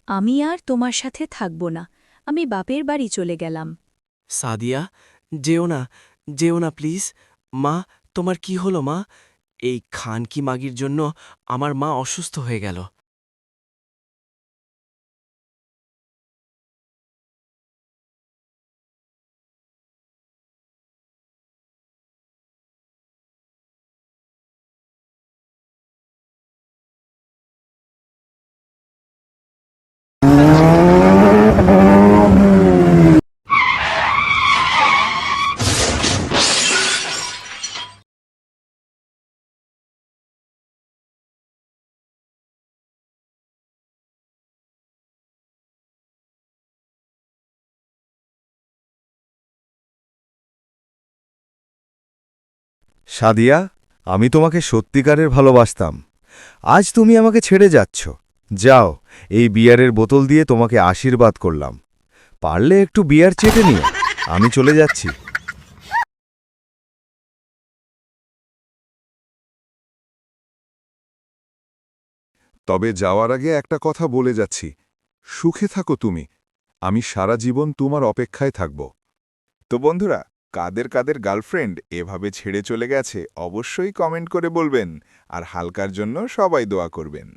আমি আর তোমার সাথে থাকব না। আমি বাপের বাড়ি চলে গেলাম। সাদিয়া, যেও না, যেও না প্লিজ। মা, তোমার কি হলো মা? এই খানকি মাগির জন্য আমার মা অসুস্থ হয়ে গেল। সাদিয়া, আমি তোমাকে সত্যিকারের ভালোবাসতাম। আজ তুমি আমাকে ছেড়ে যাচ্ছ। যাও, এই বিয়ারের বোতল দিয়ে তোমাকে আশীর্বাদ করলাম। পারলে একটু বিয়ার চেটে নিও। আমি চলে যাচ্ছি। তবে যাওয়ার আগে একটা কথা বলে যাচ্ছি, সুখে থাকো তুমি। আমি সারা জীবন তোমার অপেক্ষায় থাকব। তো বন্ধুরা, কাদের কাদের গার্লফ্রেন্ড এভাবে ছেড়ে চলে গেছে অবশ্যই কমেন্ট করে বলবেন, আর হালকার জন্য সবাই দোয়া করবেন।